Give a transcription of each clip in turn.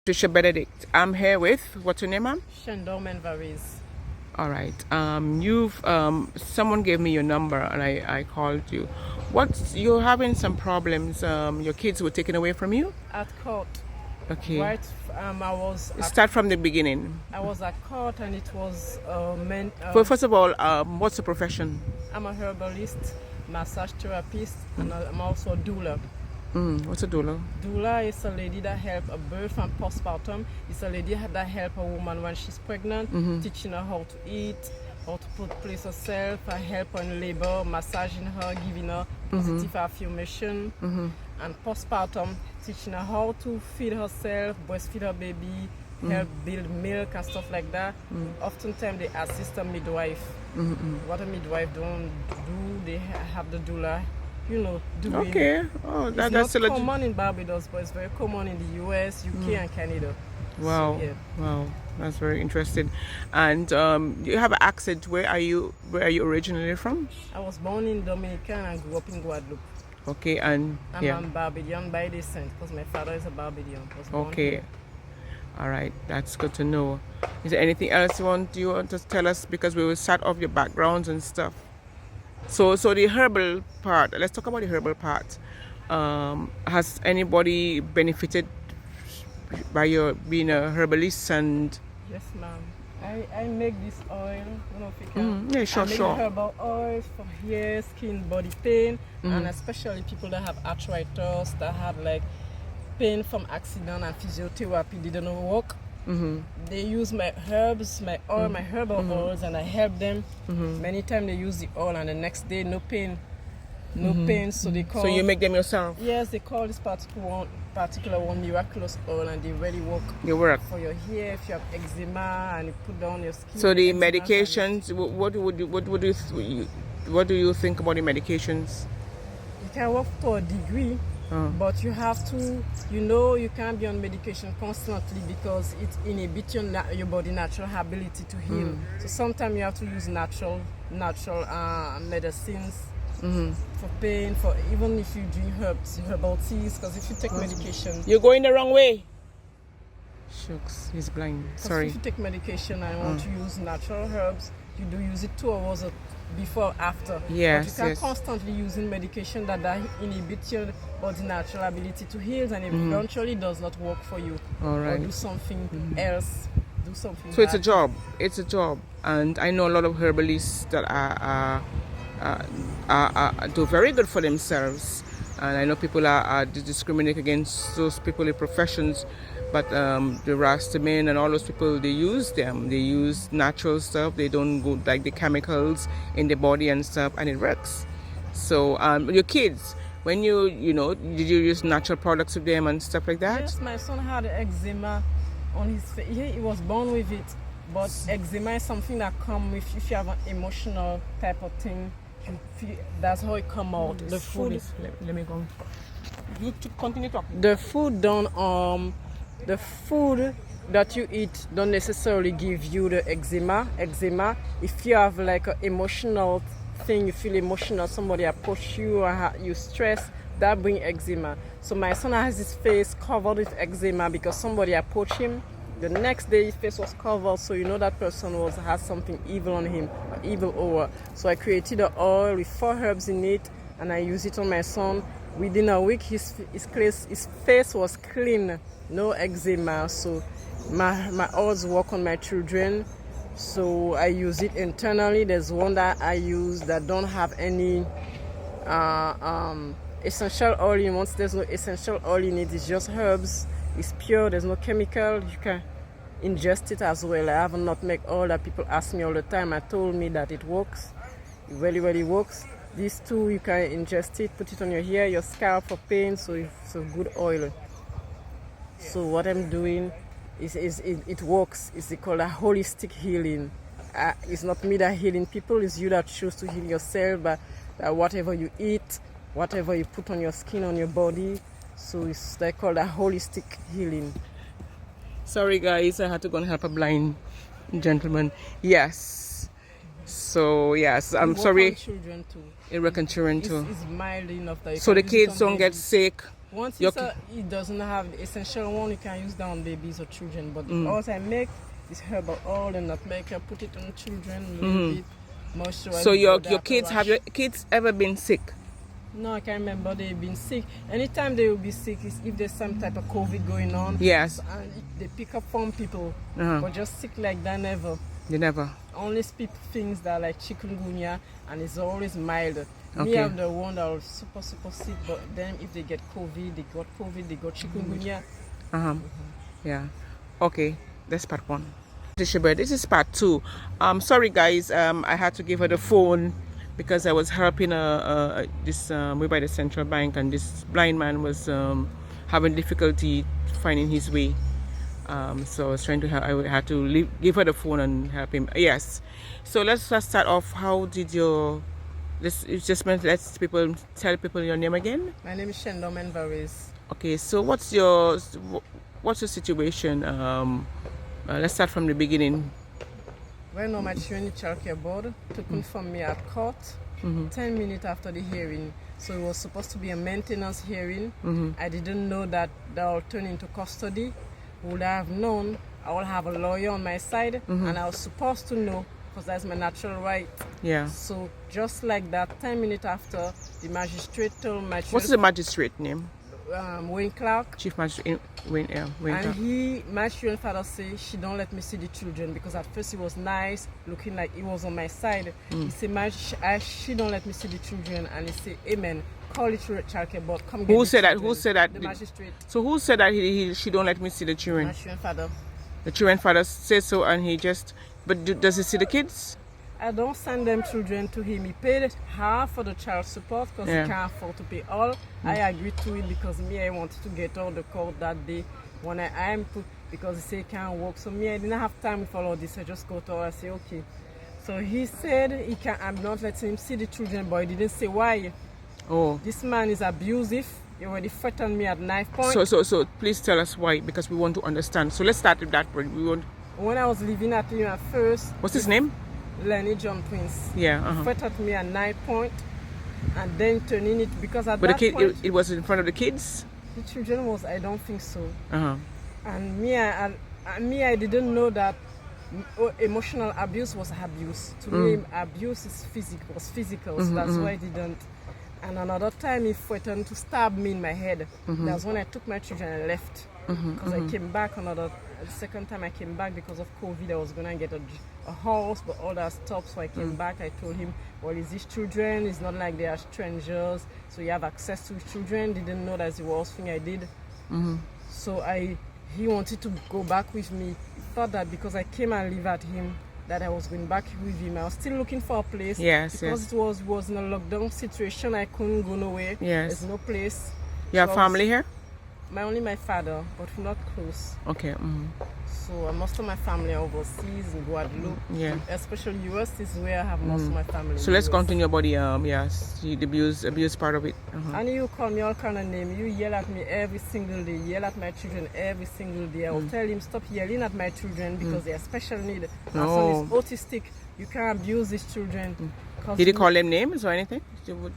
Patricia Benedict. I'm here with, what's your name, ma'am? Shendor Menvarayzz. All right. Someone gave me your number and I called you. You're having some problems. Your kids were taken away from you? At court. Okay. Right. Start from the beginning. I was at court and it was meant. Well, first of all, what's the profession? I'm a herbalist, massage therapist, and I'm also a doula. What's a doula? Doula is a lady that helps a birth and postpartum. It's a lady that helps a woman when she's pregnant, teaching her how to eat, how to place herself, help her in labor, massaging her, giving her positive affirmation, and postpartum, teaching her how to feed herself, breastfeed her baby, help build milk and stuff like that. Oftentimes they assist a midwife. What a midwife don't do, they have the doula. Doing. Okay. Oh, that's not common in Barbados, but it's very common in the US, UK, and Canada. Wow. So, yeah. Wow. That's very interesting. And you have an accent. Where are you originally from? I was born in Dominica and grew up in Guadeloupe. Okay, and I'm Barbadian by descent because my father is a Barbadian. Okay. Here. All right, that's good to know. Is there anything else you want to tell us? Because we will start off your backgrounds and stuff. So the herbal part, let's talk about the herbal part. Has anybody benefited by your being a herbalist? And yes, ma'am. I make this oil, I don't know if you can. Yeah, sure, I make herbal oils for hair, skin, body pain, and especially people that have arthritis, that have like pain from accident and physiotherapy didn't work. They use my herbs, my oil, my herbal oils, and I help them. Many times they use the oil, and the next day no pain, So they call. So you make them yourself? Yes, they call this particular one miraculous oil, and they really work. They work for your hair if you have eczema, and you put down your skin. So the medications, what do you think about the medications? It can work to a degree. But you have to, you can't be on medication constantly because it inhibits your body natural ability to heal. So sometimes you have to use natural medicines for pain, for even if you drink herbal teas, because if you take medication... You're going the wrong way. Shucks, he's blind. Sorry. If you take medication and want to use natural herbs, you do use it 2 hours before, after. Yes, but you can't constantly using medication that inhibits your body's natural ability to heal, and eventually does not work for you. All right. Or do something else. Do something. So it's a job. It's a job, and I know a lot of herbalists that do very good for themselves, and I know people are discriminate against those people in professions. But the Rastamen and all those people, they use them. They use natural stuff. They don't go like the chemicals in the body and stuff, and it works. So your kids, when did you use natural products with them and stuff like that? Yes, my son had eczema on his face. He was born with it. But eczema is something that comes with if you have an emotional type of thing. That's how it comes out. The food. Let me go. You continue talking. The food that you eat don't necessarily give you the eczema. If you have like an emotional thing, you feel emotional, somebody approach you or you stress, that brings eczema. So my son has his face covered with eczema because somebody approached him. The next day his face was covered, so that person has something evil on him, evil aura. So I created an oil with 4 herbs in it, and I use it on my son. Within a week, his face was clean, no eczema. So my oils work on my children. So I use it internally. There's one that I use that don't have any essential oil in. Once there's no essential oil in it, it's just herbs. It's pure. There's no chemical. You can ingest it as well. I have a nutmeg oil that people ask me all the time. I told me that it works. It really, really works. These 2, you can ingest it, put it on your hair, your scalp for pain, so it's a good oil. So what I'm doing is it works. It's called a holistic healing. It's not me that healing people, it's you that choose to heal yourself, but whatever you eat, whatever you put on your skin, on your body, so it's called a holistic healing. Sorry guys, I had to go and help a blind gentleman. Yes. So yes, I'm sorry. Children too. It works on children too. It's mild enough that so the kids don't get sick. Once he doesn't have the essential one, you can use that on babies or children. But the oils I make is herbal oil and nutmeg. I put it on children a little bit. Moisturize. So your kids, have your kids ever been sick? No, I can't remember they've been sick. Anytime they will be sick is if there's some type of COVID going on. Yes. And they pick up from people. But just sick like that, never. They never? Only speak things that are like chikungunya, and it's always mild. Okay. Me, I'm the one that was super sick, but then if they get COVID, they got chikungunya. Yeah. Okay, that's part 1. This is part 2. Sorry guys, I had to give her the phone because I was helping this way by the central bank, and this blind man was having difficulty finding his way. So I was trying to help. I had to give her the phone and help him. Yes. So let's start off. How did your let's tell people your name again. My name is Shendor Menvarayzz. Okay. So what's your situation? Let's start from the beginning. Well, no, my children child care board took me from me at court 10 minutes after the hearing. So it was supposed to be a maintenance hearing. I didn't know that will turn into custody. Would I have known, I will have a lawyer on my side, and I was supposed to know because that's my natural right. Yeah. So just like that, 10 minutes after, the magistrate told my children. What's the magistrate name? Wayne Clarke. Chief Magistrate Wayne Clarke. And my children's father say she don't let me see the children because at first he was nice, looking like he was on my side. He said, she don't let me see the children, and he said, amen. Call it child care board. Come get Who said that? Who said that? The magistrate. So who said that she don't let me see the children? My children's father. The children's father says so, and he just. But does he see the kids? I don't send them children to him. He paid half for the child support because he can't afford to pay all. I agreed to it because I wanted to get out of the court that day when I am put because he said he can't work. So I didn't have time with all of this. I just go to her and say, okay. So he said I'm not letting him see the children, but he didn't say why. Oh. This man is abusive. He already threatened me at knife point. So please tell us why, because we want to understand. So let's start with that point. When I was living at him at first. What's his name? Lenny John Prince. Yeah. Threatened me at knife point, and then turning it because at but that point it was in front of the kids. The children was. I don't think so. And me, I didn't know that emotional abuse was abuse. To me, abuse is physical. So that's why I didn't. And another time, he threatened to stab me in my head. That's when I took my children and left. Because I came back the second time I came back because of COVID, I was going to get a house, but all that stopped. So I came back. I told him, well, it's his children. It's not like they are strangers. So you have access to his children. Didn't know that's the worst thing I did. So he wanted to go back with me. He thought that because I came and live at him, that I was going back with him. I was still looking for a place. Because it was in a lockdown situation. I couldn't go nowhere. There's no place. You have family here? Only my father, but we're not close. Okay. So most of my family are overseas in Guadeloupe. Especially US is where I have most of my family. So let's continue about the the abuse part of it. And you call me all kind of names. You yell at me every single day. Yell at my children every single day. I will tell him stop yelling at my children because they are special need. My son is autistic. You can't abuse these children. Did he call them names or anything?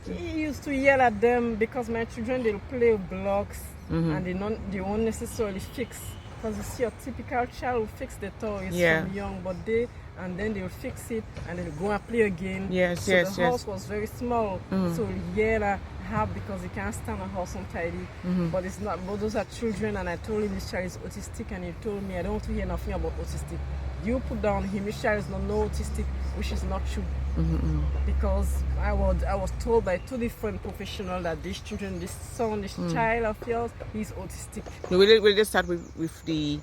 He used to yell at them because my children, they'll play with blocks and they won't necessarily fix. Because you see a typical child will fix the toys from young, but they'll fix it and they'll go and play again. The house was very small, so he'll yell at her because he can't stand a house untidy. But it's not. But those are children, and I told him this child is autistic, and he told me I don't want to hear nothing about autistic. You put down him, this child is not no autistic, which is not true. Because I was told by 2 different professionals that this child of yours, he's autistic. We'll just start with the.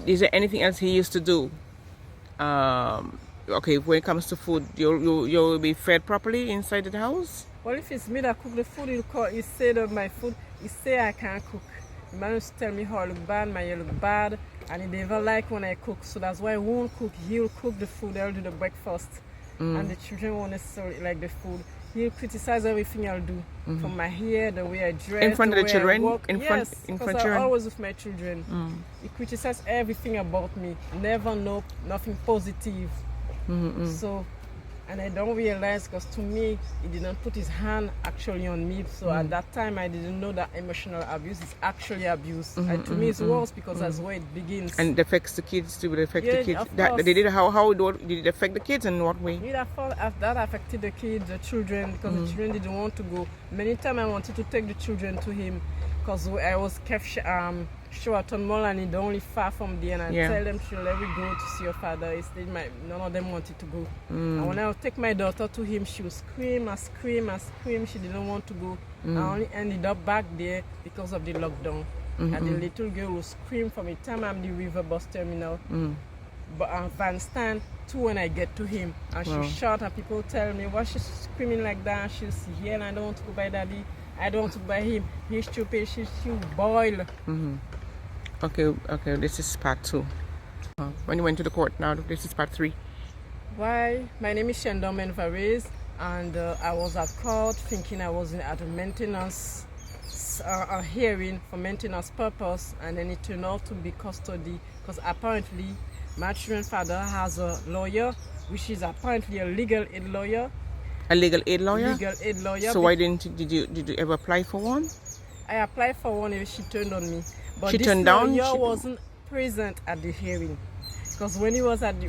Is there anything else he used to do? Okay, when it comes to food, you'll be fed properly inside the house? Well, if it's me that cook the food, he say that my food, he say I can't cook. The man used to tell me how I look bad, my hair look bad, and he never like when I cook. So that's why I won't cook. He'll cook the food, I'll do the breakfast. And the children won't necessarily like the food. He'll criticize everything I'll do. From my hair, the way I dress, in front of the children? Yes, because I'm always with my children. He criticizes everything about me. Never know nothing positive. So And I don't realize, because to me, he didn't put his hand actually on me. So at that time, I didn't know that emotional abuse is actually abuse. And to me, it's worse because that's where it begins. And it affects the kids too. It affects the kids. Of That course. they did how did it affect the kids and in what way? That affected the kids, the children, because the children didn't want to go. Many times I wanted to take the children to him because I was kept Sheraton Mall and it's only far from there, and I tell them, let me go to see your father. Instead, none of them wanted to go. And when I would take my daughter to him, she would scream and scream and scream. She didn't want to go. I only ended up back there because of the lockdown. And the little girl would scream from the time I'm the river bus terminal. But Van stand to when I get to him, and she shout, and people tell me, why she's screaming like that? And she's yelling, I don't want to go by daddy. I don't want to go by him. He's stupid. She'll boil. Okay, this is part 2. When you went to the court, now this is part 3. Why? My name is Shendor Menvarayzz, and I was at court thinking I was at a maintenance a hearing for maintenance purpose, and then it turned out to be custody, because apparently my children's father has a lawyer, which is apparently a legal aid lawyer. A legal aid lawyer? Legal aid lawyer. So why did you ever apply for one? I applied for one, and she turned on me. But She this turned down? lawyer wasn't present at the hearing. Because when he was at the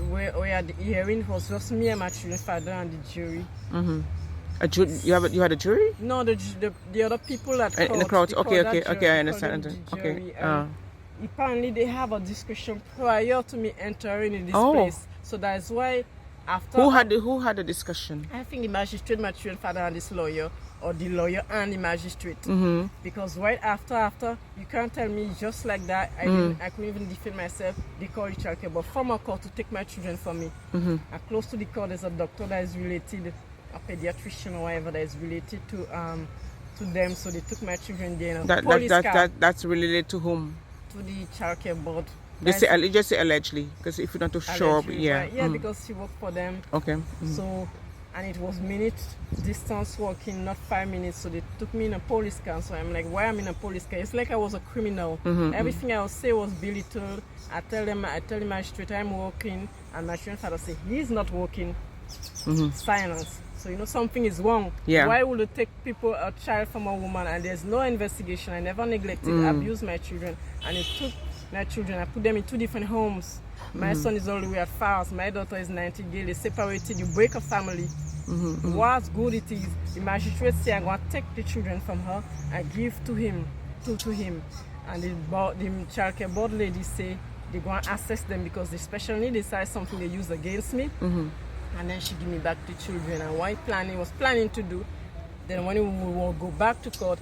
hearing, it was just me and my children's father and the jury. You had a jury? No, the other people at In the crowd. Okay, I understand. Jury. Okay. Apparently, they have a discussion prior to me entering in this place. So that's why after... Who had the discussion? I think the magistrate, my children's father and this lawyer, or the lawyer and the magistrate. Because right after, you can't tell me just like that. I couldn't even defend myself. They call the child care, but from a court to take my children from me. And close to the court, there's a doctor that is related, a pediatrician or whatever, that is related to them. So they took my children there. That's related to whom? To the child care board. Just say allegedly, because if you're not too sure, because she worked for them. Okay. So, and it was minutes distance walking, not 5 minutes. So they took me in a police car. So I'm like, why I'm in a police car? It's like I was a criminal. Everything I would say was belittled. I tell the magistrate I'm working, and my children's father say he's not working. Silence. So something is wrong. Why would it take a child from a woman, and there's no investigation? I never neglected, abused my children, and it took my children. I put them in 2 different homes. My son is all the way at Fars. My daughter is 90 days. They separated. You break a family. What good it is. The magistrate say I'm going to take the children from her and give to him. And the child care board lady say they're going to assess them because they special need decide something they use against me. And then she give me back the children. And what he was planning to do, then when he will go back to court,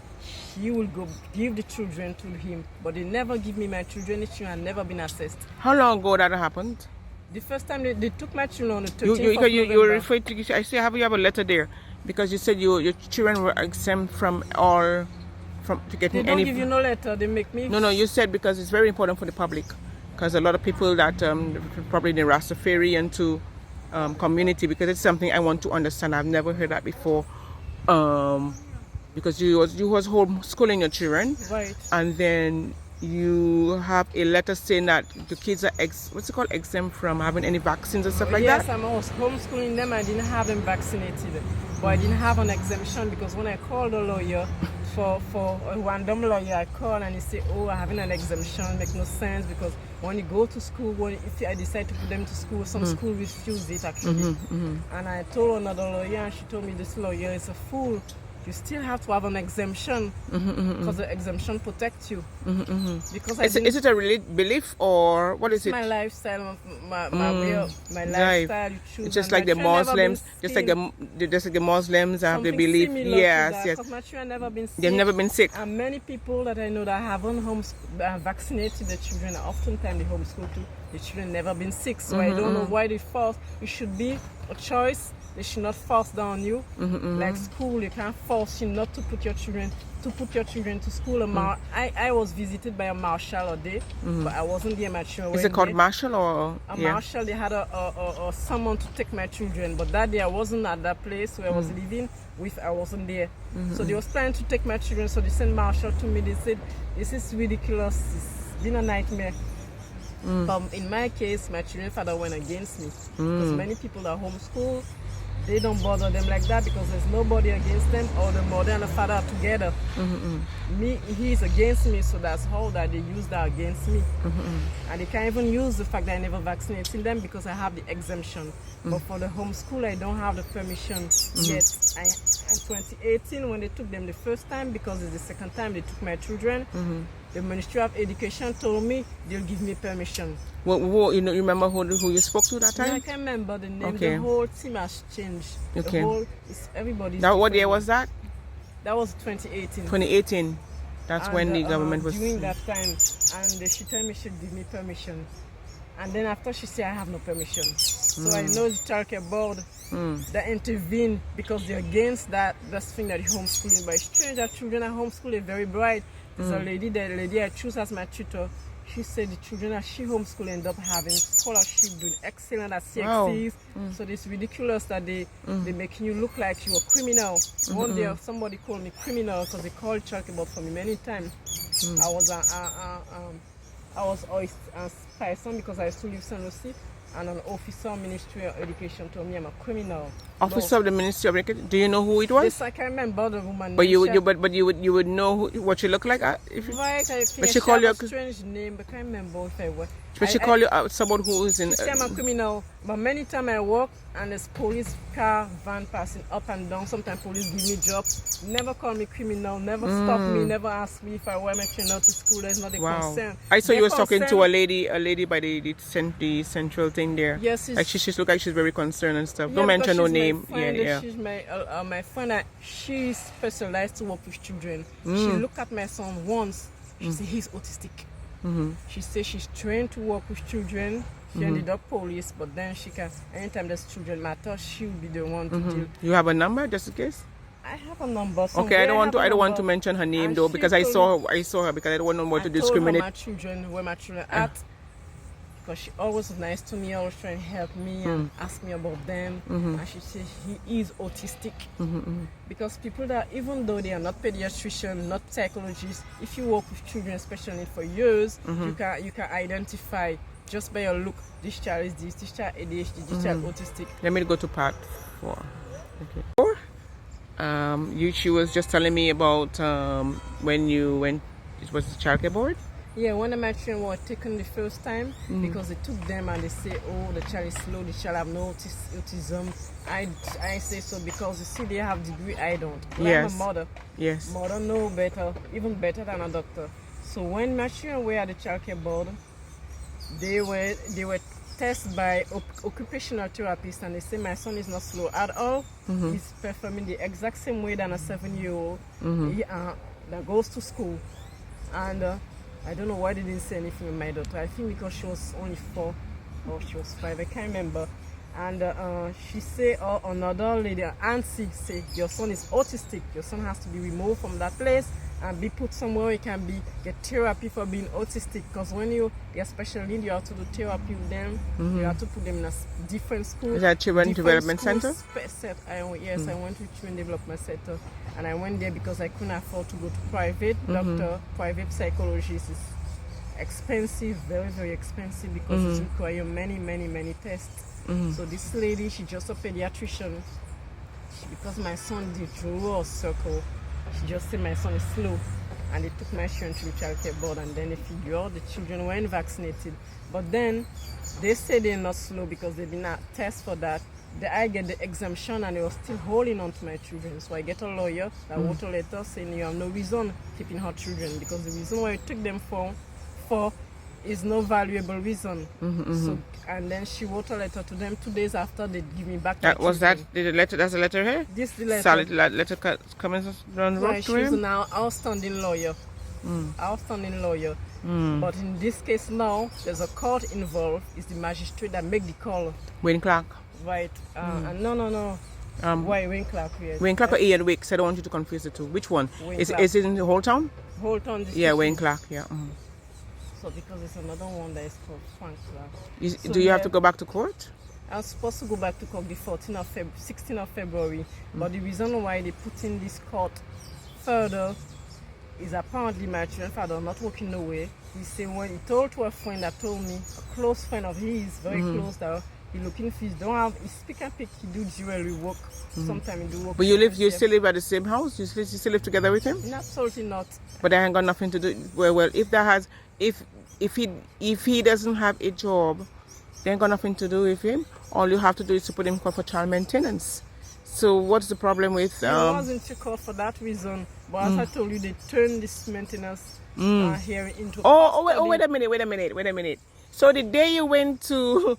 he will go give the children to him. But they never give me my children. The children have never been assessed. How long ago that happened? The first time they took my children on the 13th of November. You referred to, I see, have you have a letter there? Because you said your children were exempt from getting any... They don't give you no letter, they make me... No, you said because it's very important for the public. Because a lot of people that probably in the Rastafarian to community, because it's something I want to understand. I've never heard that before. Because you was homeschooling your children, right? And then you have a letter saying that the kids are exempt from having any vaccines and stuff like that. Yes, I was homeschooling them. I didn't have them vaccinated, but I didn't have an exemption because when I called a lawyer for a random lawyer, I called and he said, "Oh, having an exemption makes no sense because when you go to school, if I decide to put them to school, some school refuse it actually." And I told another lawyer, and she told me this lawyer is a fool. You still have to have an exemption because the exemption protects you. Because is it a belief or what is it? My lifestyle, my way of my lifestyle. You choose. It's just like the Muslims, just like the Muslims have the belief. Yes. Because my children never been sick. They've never been sick. And many people that I know that haven't vaccinated their children, oftentimes they homeschool too. The children never been sick, so I don't know why they force. It should be a choice. They should not force down you. Like school, you can't force you not to put your children to school. I was visited by a marshal a day, but I wasn't there. My children were Is it called marshal or marshal? They had a someone to take my children, but that day I wasn't at that place where I was living with. I wasn't there, so they was planning to take my children. So they sent marshal to me. They said, "This is ridiculous. It's been a nightmare." But in my case, my children's father went against me because many people are homeschooled. they don't bother them like that because there's nobody against them, or the mother and the father are together. He's against me, so that's how that they use that against me. And they can't even use the fact that I never vaccinated them because I have the exemption. But for the homeschool, I don't have the permission yet. In 2018, when they took them the first time, because it's the second time they took my children, the Ministry of Education told me they'll give me permission. Well, you remember who you spoke to that time? No, I can't remember the name. Okay. The whole team has changed. Okay. Everybody's Now, what different. year was that? That was 2018. 2018. That's when the government was... During that time, and she told me she'd give me permission. And then after she said I have no permission. So I know the childcare board that intervened because they're against that thing that is homeschooling. But it's strange that children are homeschooling very bright. There's a lady I choose as my tutor. She said the children that she homeschool end up having scholarship, doing excellent at CXCs. So it's ridiculous that they making you look like you a criminal. One day somebody called me criminal because they called childcare board for me many times. I was always a person because I used to live in San Lucie, and an officer of Ministry of Education told me I'm a criminal. Officer of the Ministry of Education. Do you know who it was? Yes, I can't remember the woman. But you would know what she looked like. If you, right, I think but she called you a strange name, but I can't remember if I was. But she called you someone who is in. She said I'm a criminal, but many times I walk and there's police car, van passing up and down. Sometimes police give me jobs. Never call me criminal. Never stop me. Never ask me if I wear my children to school. There's not a concern. I saw you was talking to a lady by the central thing there. Yes, like she look like she's very concerned and stuff. Yeah, Don't mention no name. Yeah. She's my friend. She's specialized to work with children. She looked at my son once. She said he's autistic. She says she's trained to work with children. She ended up police, but then she can, anytime there's children matter, she will be the one to deal. You have a number just in case? I have a number. Okay, I don't want to mention her name though, because I saw her because I don't want no more to discriminate. I told her where my children at, because she always was nice to me, always trying to help me and ask me about them. And she said he is autistic. Because people that, even though they are not pediatricians, not psychologists, if you work with children, especially for years, you can identify just by your look, this child is this child ADHD, this child autistic. Let me go to part 4. Okay. She was just telling me about when you went, it was the childcare board? Yeah, one of my children were taken the first time because they took them and they say, oh, the child is slow, the child have no autism. I say so because you see they have degree, I don't. But I'm a mother. Yes. Mother know better, even better than a doctor. So when my children were at the childcare board, they were tested by occupational therapists, and they say my son is not slow at all. He's performing the exact same way than a 7-year-old that goes to school. And I don't know why they didn't say anything with my daughter. I think because she was only 4 or she was 5, I can't remember. And she said, another lady, auntie, say your son is autistic. Your son has to be removed from that place and be put somewhere he can get therapy for being autistic. Because when you're special need, you have to do therapy with them. You have to put them in a different school. Is that Children Development Center? Yes, I went to Children Development Center. And I went there because I couldn't afford to go to private doctor, private psychologist. It's expensive, very, very expensive, because it requires many tests. So this lady, she's just a pediatrician. Because my son did draw a circle, she just said my son is slow. And they took my children to the childcare board, and then they figured out the children weren't vaccinated. But then they say they're not slow because they did not test for that. I get the exemption and they were still holding on to my children. So I get a lawyer that wrote a letter saying you have no reason keeping her children, because the reason why you took them for is no valuable reason. So, and then she wrote a letter to them 2 days after they give me back. That was that the letter. That's a letter here. This the letter. Solid letter coming down the road to him. She's now outstanding lawyer. Outstanding lawyer. But in this case now, there's a court involved. It's the magistrate that make the call. Wayne Clarke. Right. No. Why Wayne Clarke? Yes. Wayne Clarke or Ian Wicks. I don't want you to confuse the two. Which one? Is it in the whole town? Whole town. Yeah, Wayne Clarke. Yeah. So because it's another one that is called Frank Clarke. Do you have to go back to court? I was supposed to go back to court the 16th of February. But the reason why they put in this court further is apparently my children father not working nowhere. He said when he told to a friend that told me, a close friend of his, very close, that He looking for, he don't have, he speak and pick, he do jewelry work. Sometimes he do work. But you still live at the same house? You still live together with him? Absolutely not. But that ain't got nothing to do. Well, if he doesn't have a job, they ain't got nothing to do with him. All you have to do is to put him for child maintenance. So what's the problem with? He wasn't to call for that reason. But as I told you, they turned this maintenance here into. Wait a minute. So the day you went to,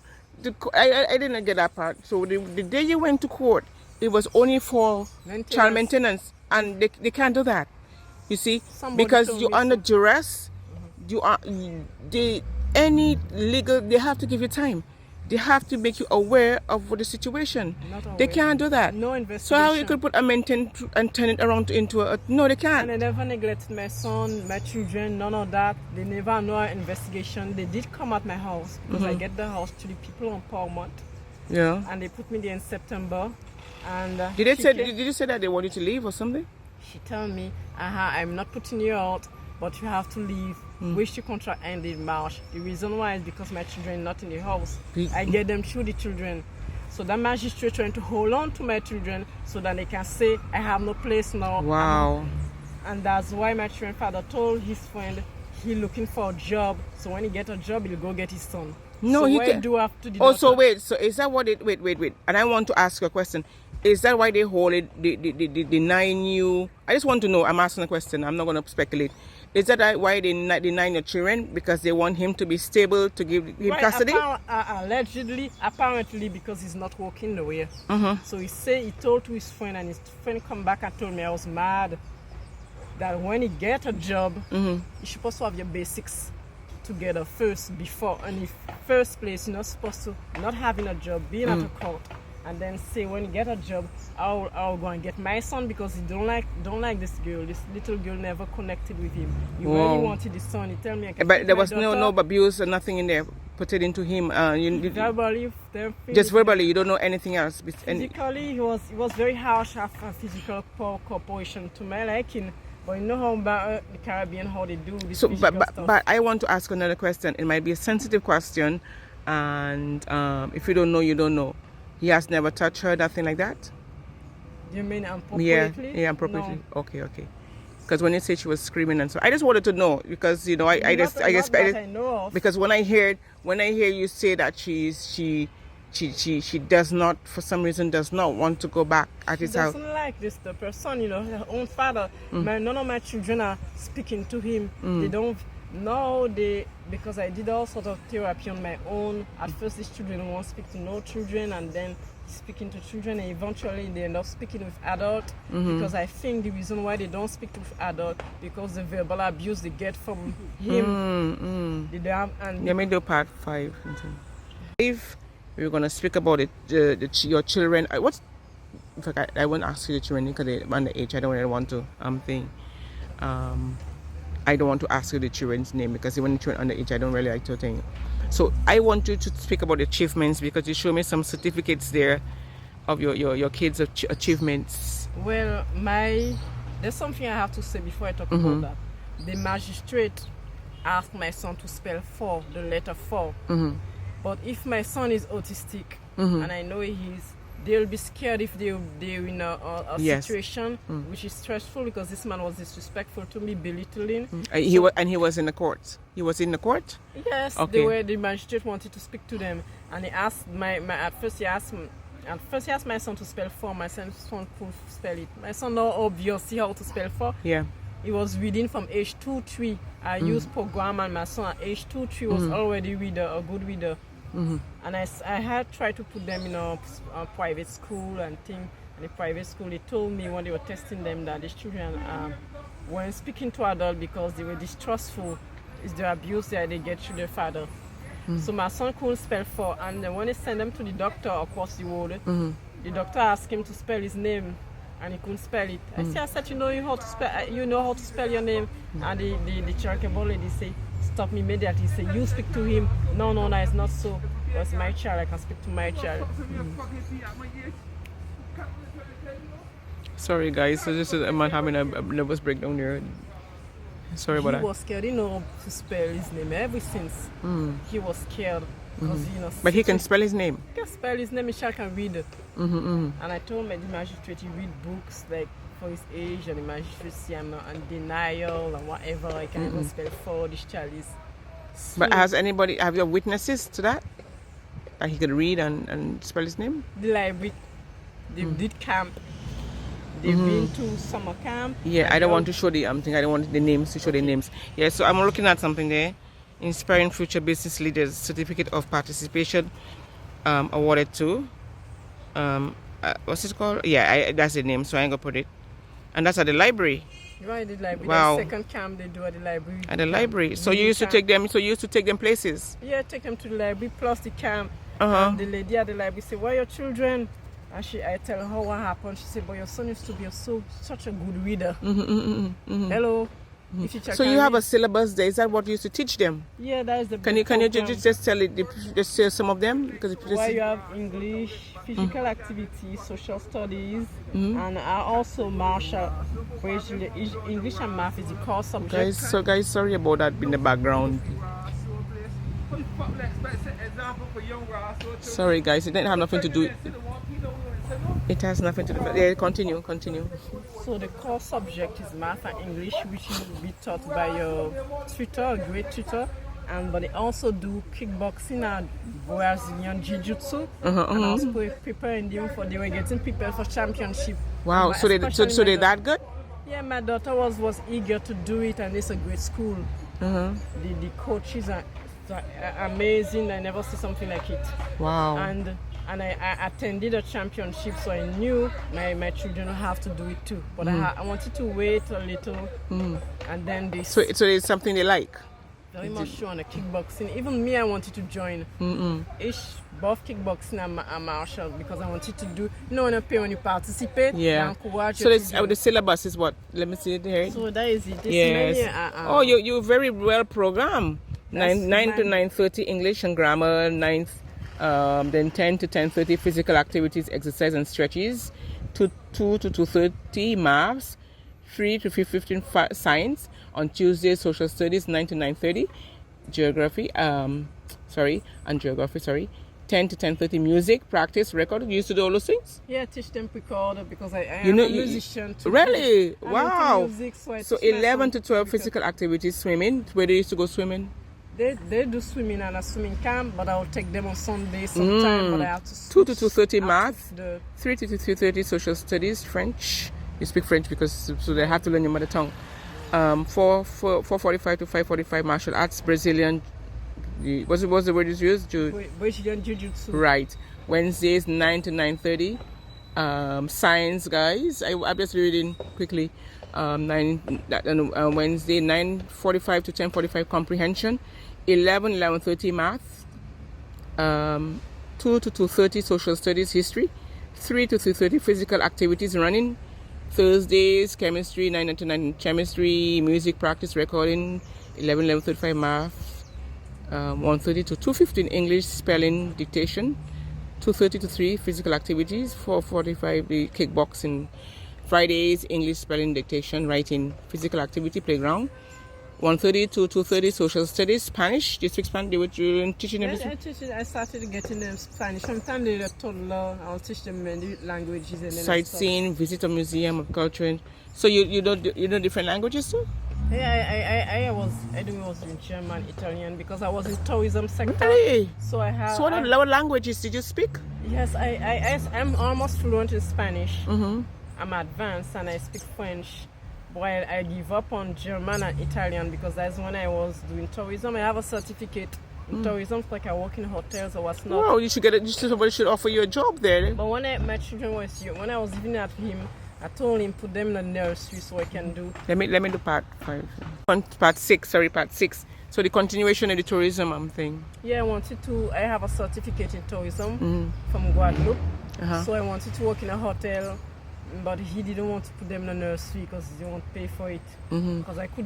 I didn't get that part. So the day you went to court, it was only for child maintenance, and they can't do that. You see, because you're under duress. You are any legal. They have to give you time. They have to make you aware of what the situation. They can't do that. No investigation. So how you could put a maintenance and turn it around into a no? They can't. And I never neglected my son, my children, none of that. They never know our investigation. They did come at my house because I get the house to the people on Paramount. Yeah. And they put me there in September. And did you say that they want you to leave or something? She told me, I'm not putting you out, but you have to leave. Which your contract ended in March. The reason why is because my children not in the house. I get them through the children. So the magistrate trying to hold on to my children so that they can say I have no place now. Wow. And that's why my children father told his friend he looking for a job. So when he get a job, he'll go get his son. No, so he can do have to. Oh, so wait. So is that what it? Wait. And I want to ask you a question. Is that why they hold it? They denying you? I just want to know. I'm asking a question. I'm not going to speculate. Is that why they deny your children? Because they want him to be stable to give him custody? Allegedly, apparently, because he's not working nowhere. So he told to his friend, and his friend come back and told me I was mad. That when he get a job, you're supposed to have your basics together first before. And in first place, you're not supposed to not having a job, being at a court. And then say when you get a job, I'll go and get my son because he don't like this girl. This little girl never connected with him. He really wanted his son. He tell me. But there was no abuse or nothing in there put it into him. Verbally, just verbally. You don't know anything else. Physically, he was very harsh after physical cooperation to my liking. But you know how about the Caribbean how they do this. So, but I want to ask another question. It might be a sensitive question, and if you don't know, you don't know. He has never touched her, nothing like that? You mean appropriately? Yeah, appropriately. No. Okay. Because when you say she was screaming and so, I just wanted to know because you know I guess because when I hear you say that she does not for some reason does not want to go back at his house. She doesn't like this. The person, her own father. None of my children are speaking to him. They don't. No, because I did all sort of therapy on my own. At first, these children won't speak to no children, and then speaking to children, and eventually they end up speaking with adults. Because I think the reason why they don't speak with adults because the verbal abuse they get from him. Let me do part 5. If we're gonna speak about it, your children, in fact, I won't ask you the children because they're underage. I don't really want to. I don't want to ask you the children's name because when the children underage, I don't really like to think. So I want you to speak about the achievements because you show me some certificates there of your kids' achievements. Well, there's something I have to say before I talk about that. The magistrate asked my son to spell 4, the letter 4. But if my son is autistic, and I know he is, they'll be scared if they're in a situation which is stressful because this man was disrespectful to me, belittling. He was in the court. He was in the court? Yes, okay. The magistrate wanted to speak to them, and he asked at first he asked my son to spell 4. My son could spell it. My son know obviously how to spell 4. Yeah. He was reading from age 2-3. I used program, and my son at age 2-3 was already a good reader. And I had tried to put them in a private school and thing. And the private school, they told me when they were testing them that these children weren't speaking to adults because they were distrustful. It's the abuse that they get through their father. So my son couldn't spell 4. And then when they sent them to the doctor across the road, the doctor asked him to spell his name. And he couldn't spell it. I said, you know how to spell your name. And the charitable lady said, stop me immediately. He said, you speak to him. No, it's not so. It's my child. I can speak to my child. Sorry, guys. So this is a man having a nervous breakdown here. Sorry about that. He was scared, to spell his name ever since. He was scared. Because, But he can spell his name. He can spell his name, Michel can read. And I told the magistrate he read books like for his age, and the magistrate see I'm not in denial and whatever. I can even spell for this child is. But have you witnesses to that? That he could read and spell his name? The library, they did camp. They've been to summer camp. Yeah, I don't want to show the thing. I don't want the names to show the names. Yeah, so I'm looking at something there. Inspiring Future Business Leaders Certificate of Participation awarded to. What's it called? Yeah, that's the name, so I ain't gonna put it. And that's at the library. Right at the library. Wow. The second camp they do at the library. At the library. So you used to take them. So you used to take them places. Yeah, take them to the library plus the camp. The lady at the library said, "Where are your children?" And I tell her what happened. She said, "But your son used to be such a good reader." Hello. If you So you have a syllabus there. Is that what you used to teach them? Yeah, that is the. Can you just tell it? Just say some of them because where you have English, physical activity, social studies, and also martial. English and math is the core subject. Guys, sorry about that in the background. Sorry, guys, it didn't have nothing to do. It has nothing to do. Yeah, continue. So the core subject is math and English, which will be taught by your tutor, a great tutor. But they also do kickboxing and Brazilian jiu-jitsu. And also preparing them they were getting prepared for championship. Wow, so they're that good? Yeah, my daughter was eager to do it, and it's a great school. The coaches are amazing. I never see something like it. Wow. And I attended a championship, so I knew my children would have to do it too. But I wanted to wait a little, and then they. So it's something they like. Very much sure on the kickboxing. Even me, I wanted to join. Both kickboxing and martial because I wanted to do. When you participate. Yeah. So the syllabus is what? Let me see it here. So that is it. Yes. Oh, you're very well programmed. 9 to 9:30 English and grammar. 9. Then 10 to 10:30 physical activities, exercise and stretches. 2 to 2:30 maths. 3 to 15 science. On Tuesday, social studies. 9 to 9:30 geography. Geography. 10 to 10:30 music, practice, record. You used to do all those things? Yeah, teach them record because I am a musician too. Really? Wow. Music, so 11 to 12 physical activities, swimming. Where they used to go swimming? They do swimming and a swimming camp, but I'll take them on Sunday sometime. But I have to switch. 2 to 2:30 math. 3 to 2:30 social studies, French. You speak French because so they have to learn your mother tongue. 4:45 to 5:45 martial arts, Brazilian. What's the word is used? Brazilian jiu-jitsu. Right. Wednesdays 9 to 9:30. Science, guys. I'm just reading quickly. Wednesday 9:45 to 10:45 comprehension. 11:30 math. 2 to 2:30 social studies, history. 3 to 3:30 physical activities, running. Thursdays chemistry, 9 to 9 chemistry, music practice, recording. 11:35 math. 1:30 to 2:15 English spelling dictation. 2:30 to 3 physical activities. 4:45 the kickboxing. Fridays English spelling dictation, writing, physical activity, playground. 1:30 to 2:30 social studies, Spanish. Do you speak Spanish? They were teaching them. I started getting them Spanish. Sometimes they're a toddler. I'll teach them many languages. And then sightseeing, visit a museum of culture. So you know different languages too? Yeah, I was doing German, Italian because I was in tourism sector. Really? So I have. So what languages did you speak? Yes, I'm almost fluent in Spanish. I'm advanced and I speak French. But I give up on German and Italian because that's when I was doing tourism. I have a certificate in tourism, like I work in hotels or what's not. Well, you should somebody should offer you a job there. But when my children was young, when I was living at him, I told him put them in the nursery so I can do. Let me do part 5. Part 6. So the continuation of the tourism thing. Yeah, I have a certificate in tourism from Guadeloupe. So I wanted to work in a hotel, but he didn't want to put them in the nursery because he didn't want to pay for it. Because I could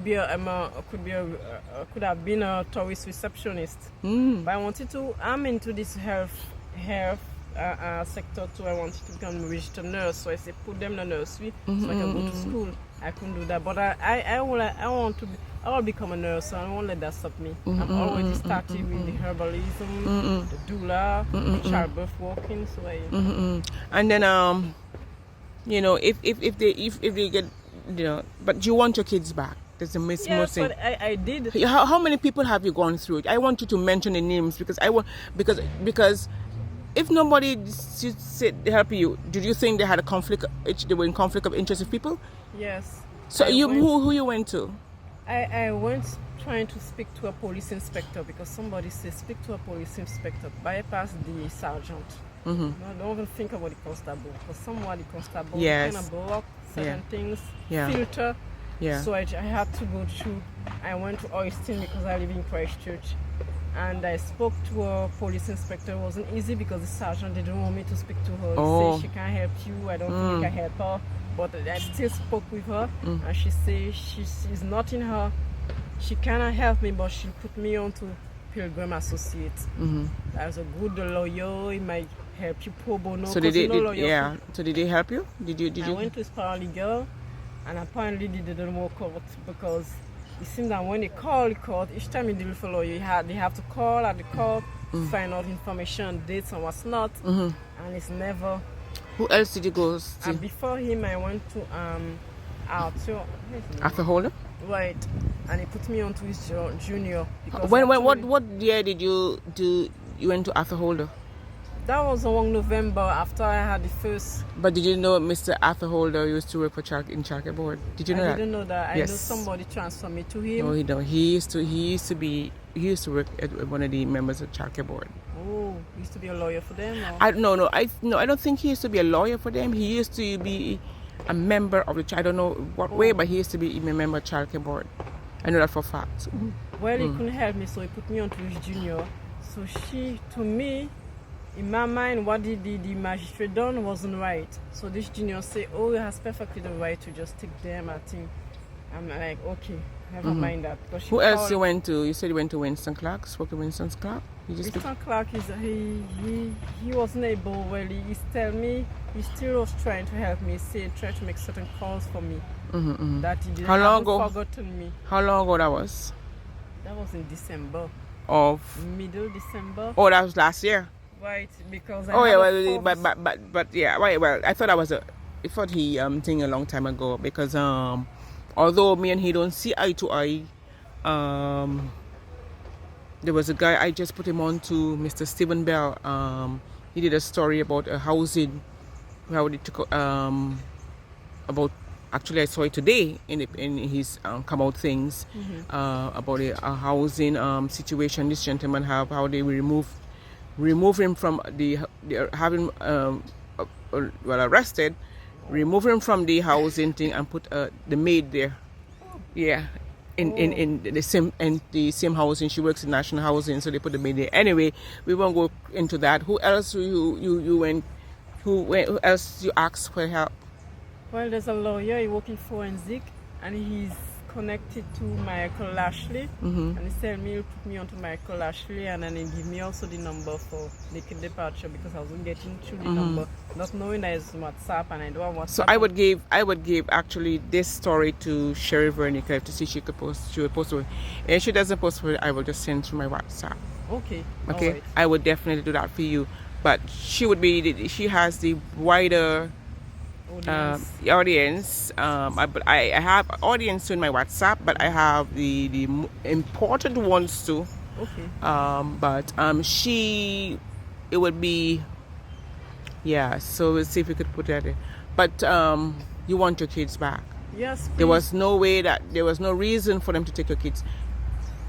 have been a tourist receptionist. But I'm into this health sector too. I wanted to become a registered nurse, so I said put them in the nursery so I can go to school. I couldn't do that, but I want to I will become a nurse, so I won't let that stop me. I'm already starting with the herbalism, the doula, the childbirth walking. So And then you know, if they get, you know, but you want your kids back. That's the most thing. But I did. How many people have you gone through it? I want you to mention the names because because if nobody said help you, did you think they had a conflict? They were in conflict of interest with people? Yes. So who you went to? I went trying to speak to a police inspector because somebody said speak to a police inspector, bypass the sergeant. No, don't even think about the constable because somebody constable kind of block certain things, filter. Yeah. So I had to go through. I went to Austin because I live in Christchurch, and I spoke to a police inspector. It wasn't easy because the sergeant didn't want me to speak to her. He said she can't help you. I don't think you can help her. But I still spoke with her, and she said she's not in her. She cannot help me, but she'll put me on to Pilgrim Associates. There's a good lawyer. He might help you pro bono. So did they help you? Did you? I went to his paralegal, and apparently they didn't work out because it seems that when they call the court, each time you deal with a lawyer, they have to call at the court to find out information, dates and what's not, and it's never. Who else did you go to? Before him, I went to Arthur Holder. Right, and he put me on to his junior. Because what year did you went to Arthur Holder? That was around November after I had the first. But did you know Mr. Arthur Holder used to work for in Childcare Board? Did you know that? I didn't know that. Yes. I know somebody transferred me to him. No, he don't. He used to work at one of the members of Childcare Board. Oh, he used to be a lawyer for them? Or? I don't think he used to be a lawyer for them. He used to be a member of the I don't know what way, but he used to be a member of Childcare Board. I know that for a fact. Well, he couldn't help me, so he put me on to his junior. So to me, in my mind, what the magistrate done wasn't right. So this junior say, he has perfectly the right to just take them. I think I'm like, okay, never mind that. Who else you went to? You said you went to Winston Clarke. Spoke to Winston Clarke. Winston Clarke he wasn't able. Well, he tell me he still was trying to help me. Try to make certain calls for me. That he didn't forgotten me. How long ago that was? That was in December. Of middle December. Oh, that was last year. Right, because but yeah, right. Well, I thought he thing a long time ago because although me and he don't see eye to eye, there was a guy I just put him on to, Mr. Stephen Bell. He did a story about a housing, how they took about. Actually, I saw it today in his come out things about a housing situation. This gentleman how they remove him from the having arrested, remove him from the housing thing and put the maid there. Yeah, in the same housing. She works in national housing, so they put the maid there. Anyway, we won't go into that. Who else you went? Who else you asked for help? Well, there's a lawyer he working forensic, and he's connected to Michael Lashley, and he said he'll put me onto Michael Lashley, and then he give me also the number for naked departure because I wasn't getting through the number, not knowing that it's WhatsApp and I don't have WhatsApp. So I would give actually this story to Sherry Vernica to see if she would post it. If she doesn't post it, I will just send through my WhatsApp. Okay. Right. I would definitely do that for you, but she has the wider audience. I have audience in my WhatsApp, but I have the important ones too. Okay. But it would be, yeah. So we'll see if we could put that in. But you want your kids back? Yes. Please. There was no reason for them to take your kids.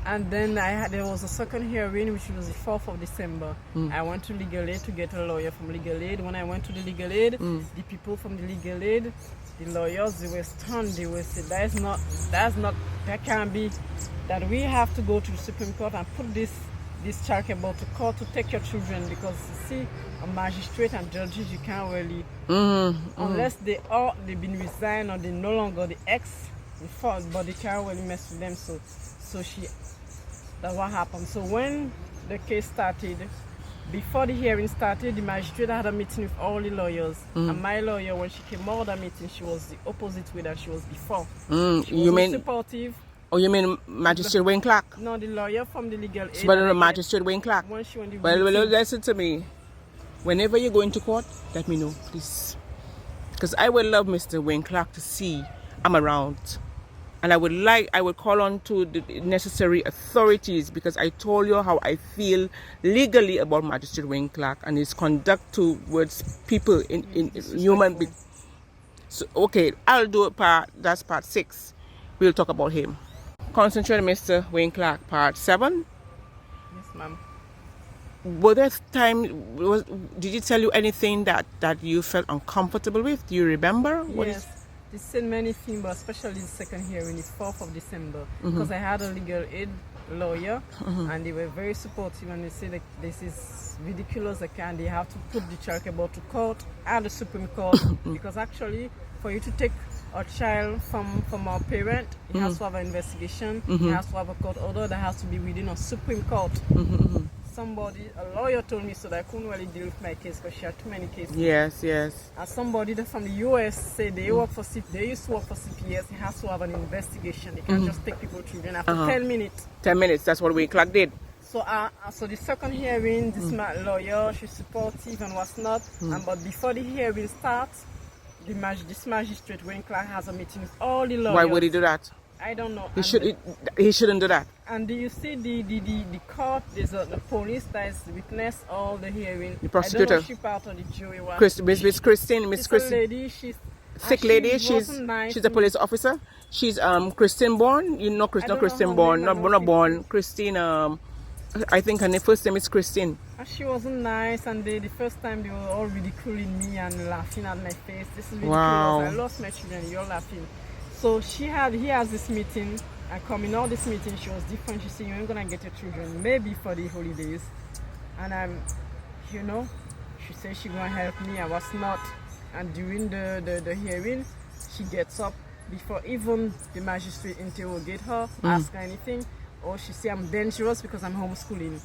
And then there was a second hearing, which was the 4th of December. I went to Legal Aid to get a lawyer from Legal Aid. When I went to the Legal Aid, the people from the Legal Aid, the lawyers, they were stunned. They were saying, that can't be, that we have to go to the Supreme Court and put this childcare board to court to take your children, because you see, a magistrate and judges, you can't really, unless they've been resigned or they no longer the ex, but they can't really mess with them. So that's what happened. So when the case started, before the hearing started, the magistrate had a meeting with all the lawyers. And my lawyer, when she came out of the meeting, she was the opposite way that she was before. She wasn't supportive. Oh, you mean Magistrate Wayne Clarke? No, the lawyer from the legal aid. But the Magistrate Wayne Clarke. When she went Well, listen to me. Whenever you go into court, let me know, please. Because I would love Mr. Wayne Clarke to see I'm around. And I would call on to the necessary authorities, because I told you how I feel legally about Magistrate Wayne Clarke and his conduct towards people in human beings. So, okay, I'll do that's part 6. We'll talk about him. Concentrate on Mr. Wayne Clarke, part 7. Yes, ma'am. Were there did he tell you anything that you felt uncomfortable with? Do you remember? Yes. They said many things, but especially the second hearing, the 4th of December, because I had a legal aid lawyer, and they were very supportive, and they said that this is ridiculous. They have to put the child care board to court and the Supreme Court, because actually, for you to take a child from our parent, it has to have an investigation, it has to have a court order, that has to be within a Supreme Court. A lawyer told me so that I couldn't really deal with my case because she had too many cases. Yes, yes. And somebody that from the US said they used to work for CPS, it has to have an investigation. They can't just take people children after 10 minutes. 10 minutes, that's what Wayne Clarke did. So the second hearing, this lawyer, she's supportive and what's not. But before the hearing starts, this magistrate, Wayne Clarke, has a meeting with all the lawyers. Why would he do that? I don't know. He shouldn't do that. And do you see the court? There's the police that is witness all the hearing. The prosecutor. I don't know if she part of the jury. Miss Christine. Lady, she's sick lady. She's a police officer. She's Christine Bourne. You know Christine Bourne. Not Bourne. Christine. I think her first name is Christine. And she wasn't nice, and the first time they were all ridiculing me and laughing at my face. This is ridiculous. Wow. I lost my children. You're laughing. So he has this meeting, and coming out this meeting, she was different. She said, "You ain't gonna get your children, maybe for the holidays." And she said she gonna help me. I was not. And during the hearing, she gets up before even the magistrate interrogate her, ask her anything, or she say I'm dangerous because I'm homeschooling.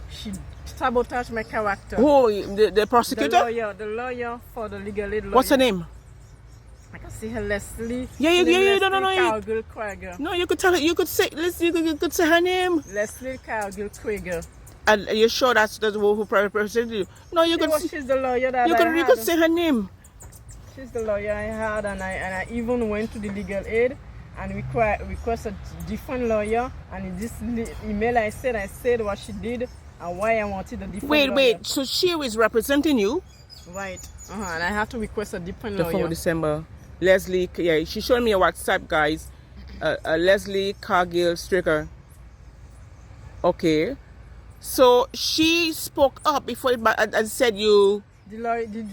She sabotaged my character. Oh, the prosecutor? The lawyer for the legal aid lawyer. What's her name? I can see her Leslie. No, you could tell her. You could say her name. Leslie Cargill Krieger. And you're sure that's who represented you? No, you could. She's the lawyer that you could say her name. She's the lawyer I had, and I even went to the legal aid and requested a different lawyer. And in this email, I said what she did and why I wanted a different lawyer. Wait. So she was representing you? Right. And I have to request a different The lawyer. 4th of December. Leslie, yeah, she showed me a WhatsApp, guys. Leslie Cargill Stricker. Okay. So she spoke up before and said you. The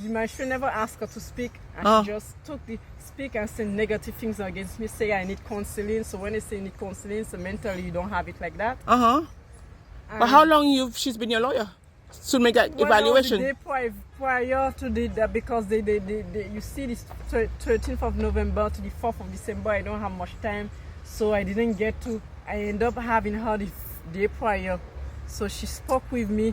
magistrate never asked her to speak, and she just took the speak and said negative things against me. Say I need counseling. So when they say need counseling, so mentally you don't have it like that. But how long she's been your lawyer? To make an evaluation. The day prior to that, because you see this 13th of November to the 4th of December, I don't have much time, so I didn't get to. I ended up having her the day prior, so she spoke with me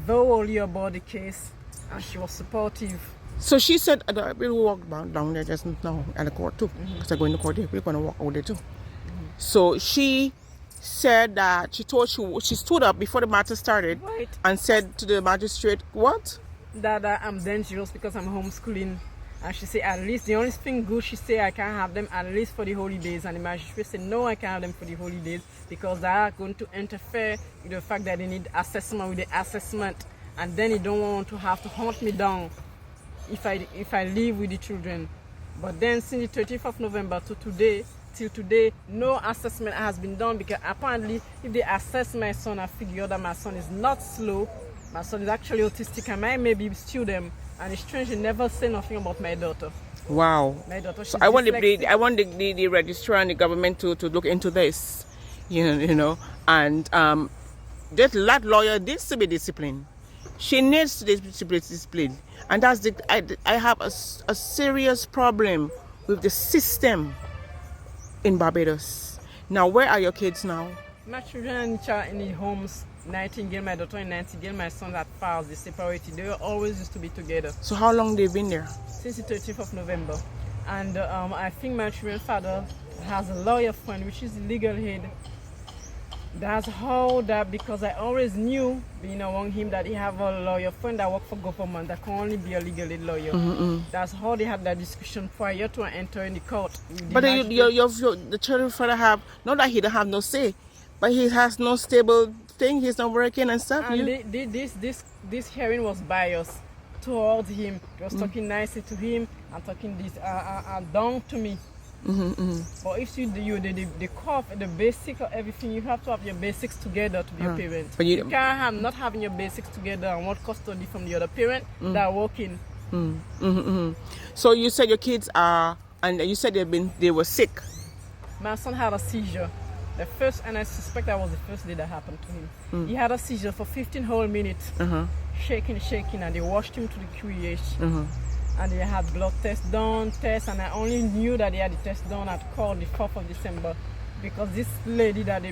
thoroughly about the case, and she was supportive. So she said, we'll walk down there just now at the court too, because I'm going to court there. We're going to walk out there too. So she said that she stood up before the matter started, right, and said to the magistrate, what? That I'm dangerous because I'm homeschooling. And she said, at least, the only thing good, she said, I can't have them at least for the holidays. And the magistrate said, no, I can't have them for the holidays because they are going to interfere with the fact that they need assessment with the assessment. And then they don't want to have to hunt me down if I live with the children. But then since the 30th of November to today, till today, no assessment has been done, because apparently if they assess my son and figure that my son is not slow, my son is actually autistic, and I maybe steal them. And it's strange, they never say nothing about my daughter. Wow. My daughter, so I want the registrar and the government to look into this, you know, and that lawyer needs to be disciplined. She needs to be disciplined, and that's I have a serious problem with the system in Barbados. Now, where are your kids now? My children are in the homes. Nightingale, my daughter in Nightingale, my son at Files. They separated. They always used to be together. So how long they've been there? Since the 13th of November. And I think my children's father has a lawyer friend, which is legal aid. That's how that, because I always knew, being around him, that he have a lawyer friend that work for government that can only be a legal aid lawyer. That's how they had that discussion prior to entering the court. But the children father have, not that he don't have no say, but he has no stable thing. He's not working and stuff. And this hearing was biased towards him. It was talking nicely to him and talking this down to me. But if you do the core, the basic of everything, you have to have your basics together to be a parent. But you can't have not having your basics together and want custody from the other parent that are working. So you said your kids are, and you said they were sick. My son had a seizure. And I suspect that was the first day that happened to him. He had a seizure for 15 whole minutes, shaking, and they rushed him to the QEH. And they had blood tests, and I only knew that they had the test done at call the 4th of December, because this lady that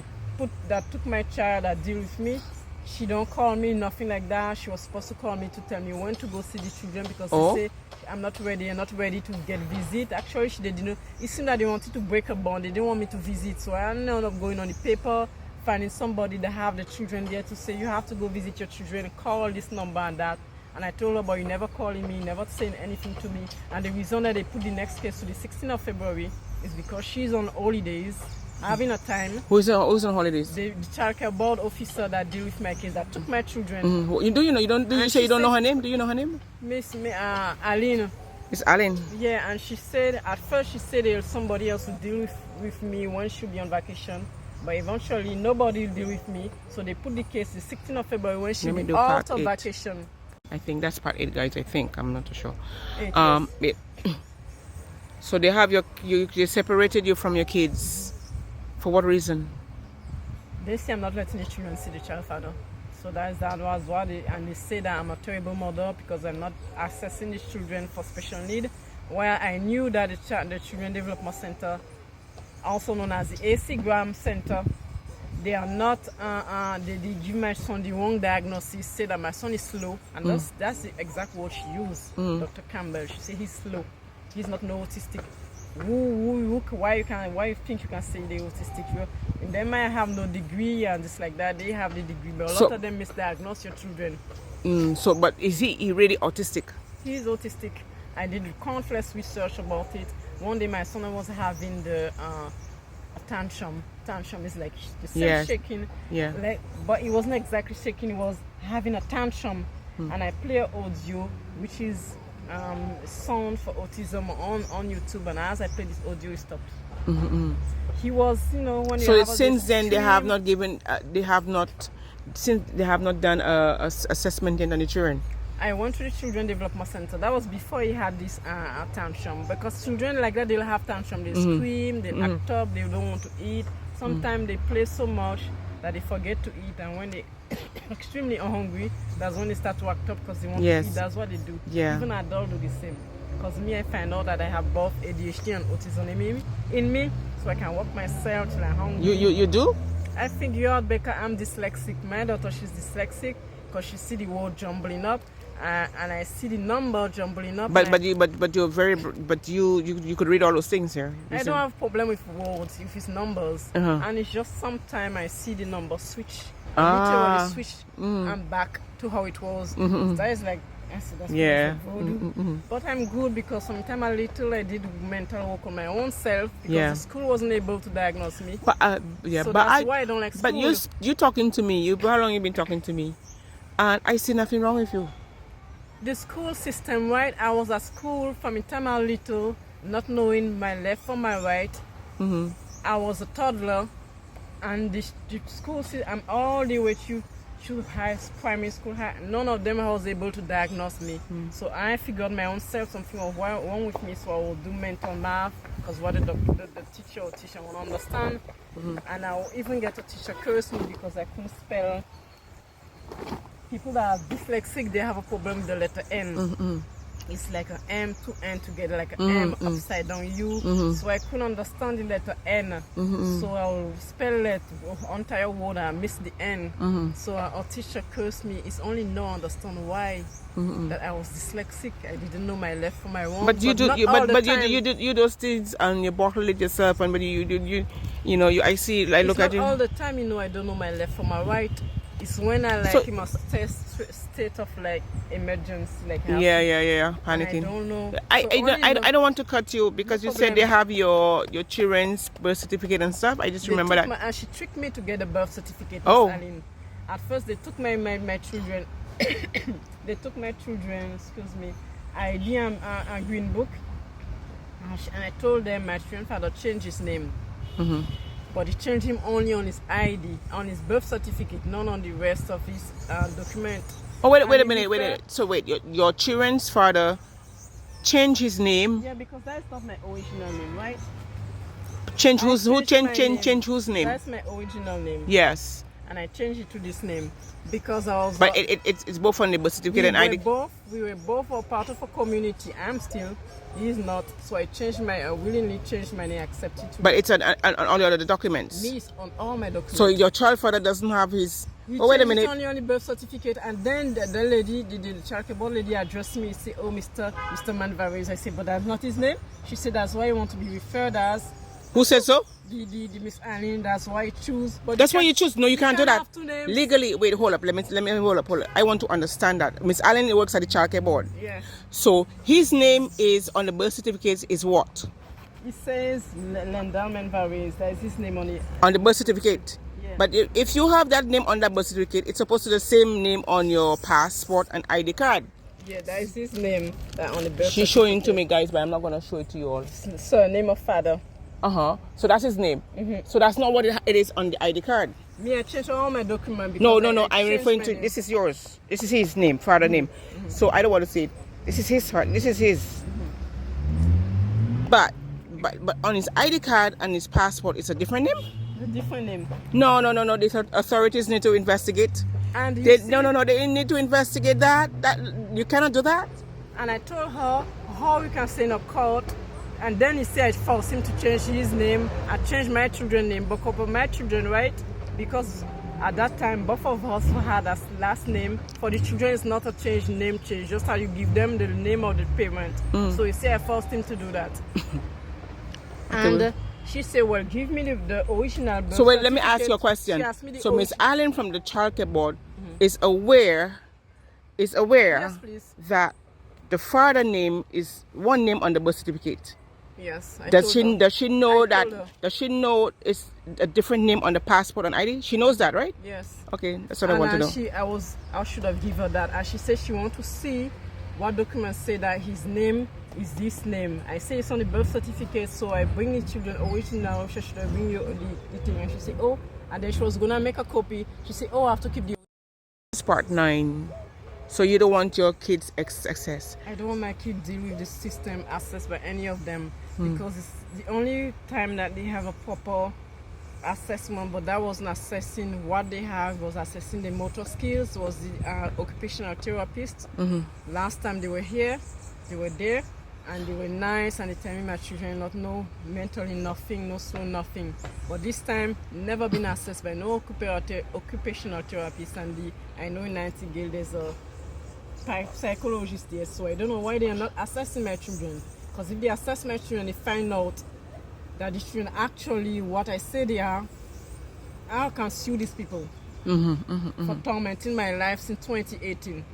took my child that deal with me, she don't call me, nothing like that. She was supposed to call me to tell me when to go see the children, because they say I'm not ready to get visit. Actually, she didn't. It seemed that they wanted to break a bond. They didn't want me to visit, so I ended up going on the paper, finding somebody that have the children there to say you have to go visit your children, call this number and that. And I told her, but you never calling me, never saying anything to me. And the reason that they put the next case to the 16th of February is because she's on holidays, having a time. Who's on holidays? The childcare board officer that deal with my case, that took my children. You say you don't know her name? Do you know her name? Miss Aline. It's Aline. Yeah, and she said, at first she said there's somebody else to deal with me when she'll be on vacation. But eventually nobody will deal with me. So they put the case the 16th of February when she'll be out of vacation. I think that's part 8, guys. I think, I'm not too sure. 8, yes. So they have they separated you from your kids. For what reason? They say I'm not letting the children see the child father. So that was what and they say that I'm a terrible mother because I'm not accessing the children for special need. While I knew that the Children Development Center, also known as the AC Graham Center, they are not, they give my son the wrong diagnosis, say that my son is slow, and that's the exact word she used, Dr. Campbell. She said he's slow, he's not no autistic. Why you think you can say they're autistic? And they might have no degree and just like that, they have the degree, but a lot of them misdiagnose your children. But is he really autistic? He's autistic. I did countless research about it. One day my son was having the tantrum. Tantrum is like the same shaking, but it wasn't exactly shaking, it was having a tantrum. And I play audio, which is sound for autism on YouTube, and as I play this audio, it stopped. He was, when you so since then they have not done a assessment in the children. I went to the Children Development Center. That was before he had this tantrum, because children like that, they'll have tantrum. They scream, they act up, they don't want to eat. Sometimes they play so much that they forget to eat, and when they extremely hungry, that's when they start to act up because they want to eat. That's what they do. Even adults do the same. Because me, I find out that I have both ADHD and autism in me, so I can walk myself till I'm hungry. You do? I figured out because I'm dyslexic. My daughter, she's dyslexic because she see the word jumbling up. And I see the number jumbling up. But you could read all those things here. I don't have problem with words if it's numbers, and it's just sometimes I see the number switch, literally switch, and back to how it was. So that is like, I said, that's but I'm good because sometimes I did mental work on my own self because the school wasn't able to diagnose me. So that's why I don't like school. But you talking to me. How long you been talking to me? And I see nothing wrong with you. The school system, right? I was at school from the time I was little, not knowing my left from my right. I was a toddler, and the school system, I'm all the way to high, primary school, high. None of them was able to diagnose me. So I figured my own self something was wrong with me, so I will do mental math, because what the teacher won't understand. And I will even get a teacher curse me because I couldn't spell. People that are dyslexic, they have a problem with the letter N. it's like an M, two N together, like an M upside down U. So I couldn't understand the letter N. So I'll spell it entire word and I miss the N. So our teacher cursed me. It's only now I understand why that I was dyslexic. I didn't know my left from my wrong. But you do those things and you bottle it yourself, and but I see. I look at you all the time. I don't know my left from my right. It's when I like in a state of like emergency, like panicking. I don't know. I don't want to cut you because you said they have your children's birth certificate and stuff. I just remember that. And she tricked me to get a birth certificate. Oh. At first they took my children. They took my children. Excuse me. ID and a green book, and I told them my children's father changed his name. But he changed him only on his ID, on his birth certificate, not on the rest of his document. Oh, wait a minute. So wait, your children's father changed his name? Yeah, because that's not my original name, right? Change whose name? That's my original name. Yes. And I changed it to this name because I was. But it's both on the birth certificate and ID. We were both a part of a community. I'm still. He's not. So I willingly changed my name, accepted. But it's on all the other documents. Me, it's on all my documents. So your child father doesn't have his. Wait a minute. It's only on the birth certificate, and then the lady, the charitable lady, addressed me. Say, "Oh, Mr. Menvarayzz." I said, "But that's not his name." She said, "That's why you want to be referred as." Who said so? The Miss Allen. That's why you choose. But that's why you choose. No, you can't do that. Have two names. Legally, wait, hold up. Let me hold up. I want to understand that. Miss Allen works at the childcare board. Yeah. So his name is on the birth certificate is what? It says Shendor Menvarayzz. That is his name on it. On the birth certificate. Yeah. But if you have that name on that birth certificate, it's supposed to be the same name on your passport and ID card. Yeah, that is his name on the birth She's showing it to me, guys, but I'm not going to show it to you all. So, name of father. So that's his name. So that's not what it is on the ID card. Me, I changed all my documents. No. I'm referring to this is yours. This is his name, father name. So I don't want to say it. This is his. This is his. But on his ID card and his passport, it's a different name. A different name. No. The authorities need to investigate. And they need to investigate that. That you cannot do that. And I told her how we can stay in a court. And then he said I forced him to change his name. I changed my children's name, both of my children, right? Because at that time, both of us had a last name. For the children, it's not a name change, just how you give them the name of the parent. So he said I forced him to do that. And she said, well, give me the original birth. So wait, let me ask you a question. So Miss Allen from the childcare board is aware yes, that the father name is one name on the birth certificate. Yes. Does she know it's a different name on the passport and ID? She knows that, right? Yes. Okay, that's what I want to know. I should have given her that. And she said she wants to see what documents say that his name is this name. I say it's on the birth certificate, so I bring the children original. She should bring you the thing. And she said, oh, and then she was gonna make a copy. She said, oh, I have to keep the. It's part 9. So you don't want your kids access? I don't want my kids deal with the system accessed by any of them because it's the only time that they have a proper assessment, but that wasn't assessing what they have, was assessing the motor skills, was the occupational therapist. Last time they were here, they were there, and they were nice, and they tell me my children not know mentally nothing, no slow nothing. But this time, never been assessed by no occupational therapist, and I know in Nightingale there's a psychologist there, so I don't know why they are not assessing my children. Because if they assess my children, they find out that the children actually what I say they are, I can sue these people for tormenting my life since 2018.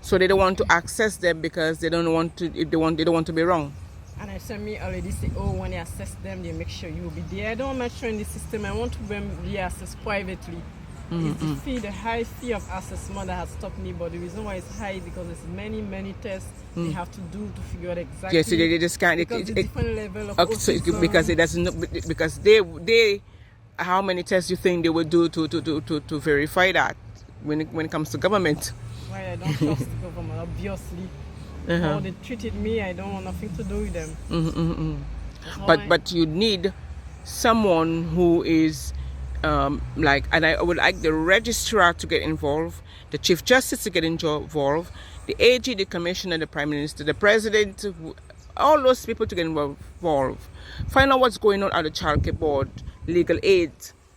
So they don't want to access them because they don't want to. They don't want to be wrong. And I said me already say, oh, when they assess them, they make sure you will be there. I don't want my children in the system. I want to be assessed privately. It's the high fee of assessment that has stopped me, but the reason why it's high is because there's many tests they have to do to figure out exactly. Yes, so they just can't. Different level of autism. Because it doesn't. Because they, how many tests you think they will do to verify that when it comes to government? Why I don't trust the government, obviously. How they treated me, I don't want nothing to do with them. But you need someone who is And I would like the registrar to get involved, the chief justice to get involved, the AG, the commissioner, the prime minister, the president, all those people to get involved. Find out what's going on at the childcare board, legal aid.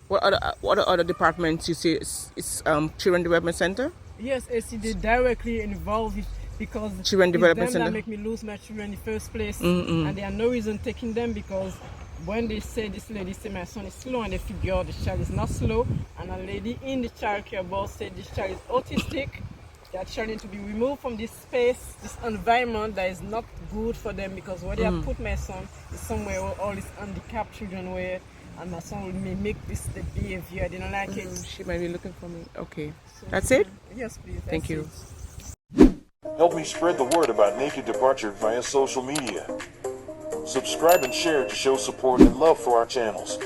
What other departments you see? It's Children Development Center. Yes, AC, they directly involved because Children it's Development them that Center. make me lose my children in the first place, and there are no reason taking them because when they say this lady say my son is slow and they figure out the child is not slow, and a lady in the child care board said this child is autistic, that child needs to be removed from this space, this environment that is not good for them because where they have put my son is somewhere where all these handicapped children were, and my son will mimic this the behavior. I didn't like it. She might be looking for me. Okay, So, that's it. Yes, please. Thank that's you. it. Help me spread the word about Naked Departure via social media. Subscribe and share to show support and love for our channels.